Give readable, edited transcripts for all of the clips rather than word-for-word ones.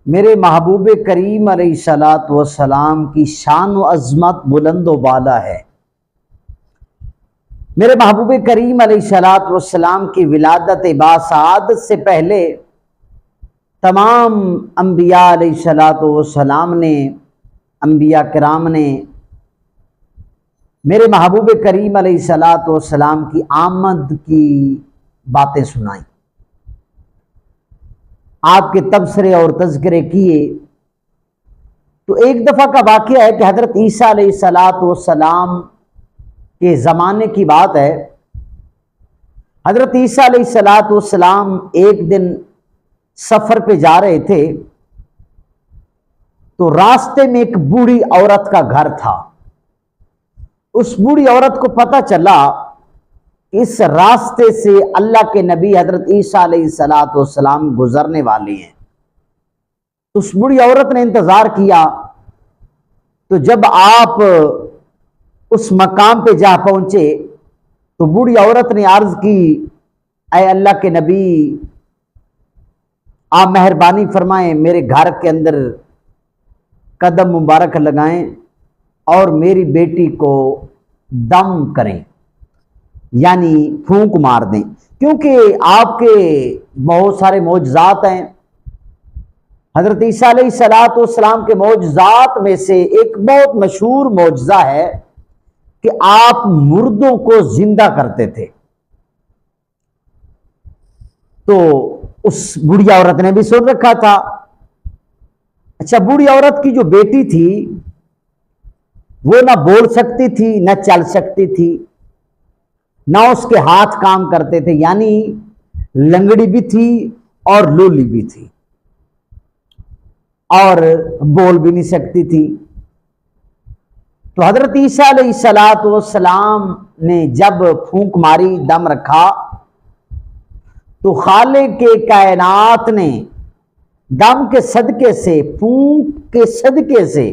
میرے محبوب کریم علیہ الصلوۃ والسلام کی شان و عظمت بلند و بالا ہے۔ میرے محبوب کریم علیہ الصلوۃ والسلام کی ولادت باسعادت سے پہلے تمام انبیاء علیہ الصلوۃ والسلام نے، انبیاء کرام نے میرے محبوب کریم علیہ الصلوۃ والسلام کی آمد کی باتیں سنائیں، آپ کے تبصرے اور تذکرے کیے۔ تو ایک دفعہ کا واقعہ ہے کہ حضرت عیسیٰ علیہ الصلوۃ والسلام کے زمانے کی بات ہے۔ حضرت عیسیٰ علیہ الصلوۃ والسلام ایک دن سفر پہ جا رہے تھے، تو راستے میں ایک بوڑھی عورت کا گھر تھا۔ اس بوڑھی عورت کو پتہ چلا کہ اس راستے سے اللہ کے نبی حضرت عیسیٰ علیہ الصلوۃ والسلام گزرنے والے ہیں۔ اس بوڑھی عورت نے انتظار کیا، تو جب آپ اس مقام پہ جا پہنچے تو بوڑھی عورت نے عرض کی، اے اللہ کے نبی، آپ مہربانی فرمائیں، میرے گھر کے اندر قدم مبارک لگائیں اور میری بیٹی کو دم کریں، یعنی پھونک مار دیں، کیونکہ آپ کے بہت سارے معجزات ہیں۔ حضرت عیسیٰ علیہ الصلوۃ والسلام کے معجزات میں سے ایک بہت مشہور معجزہ ہے کہ آپ مردوں کو زندہ کرتے تھے۔ تو اس بوڑھی عورت نے بھی سن رکھا تھا۔ اچھا، بوڑھی عورت کی جو بیٹی تھی وہ نہ بول سکتی تھی، نہ چل سکتی تھی، نہ اس کے ہاتھ کام کرتے تھے، یعنی لنگڑی بھی تھی اور لولی بھی تھی، اور بول بھی نہیں سکتی تھی۔ تو حضرت عیسیٰ علیہ الصلوۃ والسلام نے جب پھونک ماری، دم رکھا، تو خالق کے کائنات نے دم کے صدقے سے، پھونک کے صدقے سے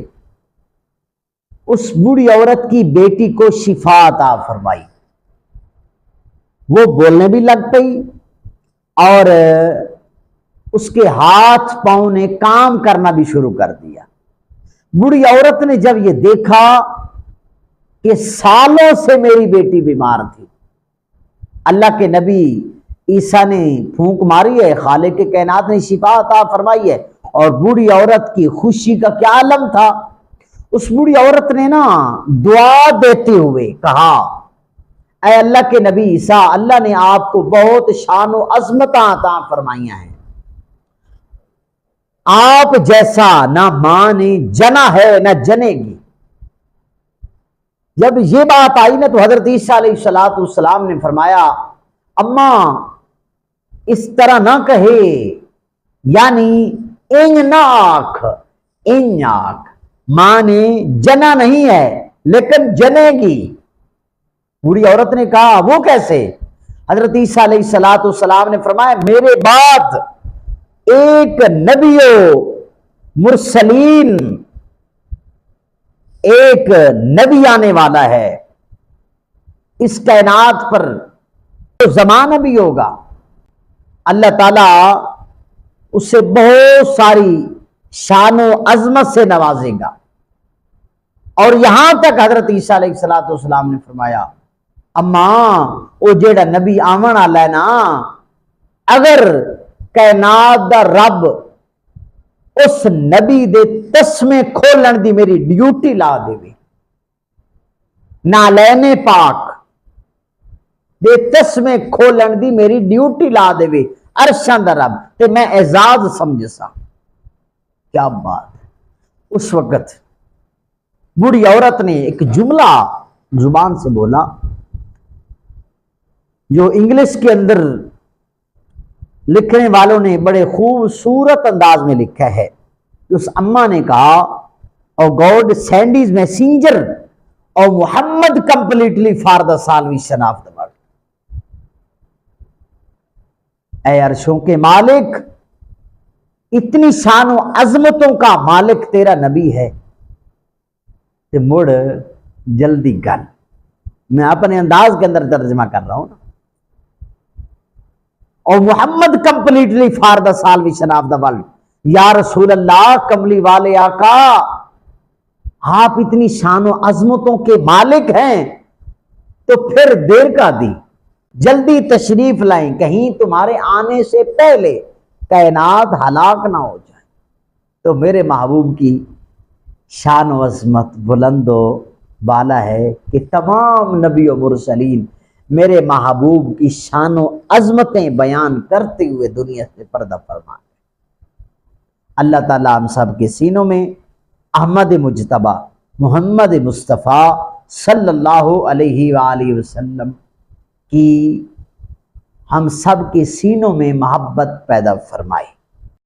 اس بوڑھی عورت کی بیٹی کو شفا عطا فرمائی۔ وہ بولنے بھی لگ پئی اور اس کے ہاتھ پاؤں نے کام کرنا بھی شروع کر دیا۔ بوڑھی عورت نے جب یہ دیکھا کہ سالوں سے میری بیٹی بیمار تھی، اللہ کے نبی عیسیٰ نے پھونک ماری ہے، خالق کے کائنات نے شفا عطا فرمائی ہے، اور بوڑھی عورت کی خوشی کا کیا عالم تھا۔ اس بوڑھی عورت نے دعا دیتے ہوئے کہا، اے اللہ کے نبی عیسیٰ، اللہ نے آپ کو بہت شان و عظمت عطا فرمائیاں ہیں، آپ جیسا نہ ماں نے جنا ہے نہ جنے گی۔ جب یہ بات آئی نا، تو حضرت عیسیٰ علیہ الصلوۃ والسلام نے فرمایا، اماں اس طرح نہ کہے، یعنی انج نہ آنکھ، انج آنکھ، ماں نے جنا نہیں ہے لیکن جنے گی۔ بوڑھی عورت نے کہا، وہ کیسے؟ حضرت عیسیٰ علیہ الصلوۃ والسلام نے فرمایا، میرے بعد ایک نبی و مرسلین، ایک نبی آنے والا ہے، اس کائنات پر تو زمانہ بھی ہوگا، اللہ تعالیٰ اسے بہت ساری شان و عظمت سے نوازے گا۔ اور یہاں تک حضرت عیسیٰ علیہ الصلوۃ والسلام نے فرمایا، اماں وہ جیڑا نبی آمن والا ہے نا، اگر کائنات دا رب اس نبی دے تسمے کھولن دی میری ڈیوٹی لا دے، نالین پاک دے تسمے کھولن دی میری ڈیوٹی لا دے عرشاں دا رب، تے میں اعزاز سمجھ سا۔ کیا بات ہے! اس وقت بوڑھی عورت نے ایک جملہ زبان سے بولا جو انگلش کے اندر لکھنے والوں نے بڑے خوبصورت انداز میں لکھا ہے۔ اس اماں نے کہا، اور گاڈ سینڈ ہز میسنجر اور Muhammad completely for the salvation of the world. اے عرشوں کے مالک، اتنی شان و عظمتوں کا مالک تیرا نبی ہے، تے مڑ جلدی گل۔ میں اپنے انداز کے اندر ترجمہ کر رہا ہوں نا۔ اور Muhammad completely for the salvation of the world, یا رسول اللہ، کملی والے آقا، آپ اتنی شان و عظمتوں کے مالک ہیں تو پھر دیر کا دی، جلدی تشریف لائیں، کہیں تمہارے آنے سے پہلے کائنات ہلاک نہ ہو جائے۔ تو میرے محبوب کی شان و عظمت بلند و بالا ہے کہ تمام نبی و مرسلین میرے محبوب کی شان و عظمتیں بیان کرتے ہوئے دنیا سے پردہ فرما۔ اللہ تعالیٰ ہم سب کے سینوں میں احمد مجتبیٰ محمد مصطفیٰ صلی اللہ علیہ وآلہ وسلم کی ہم سب کے سینوں میں محبت پیدا فرمائے۔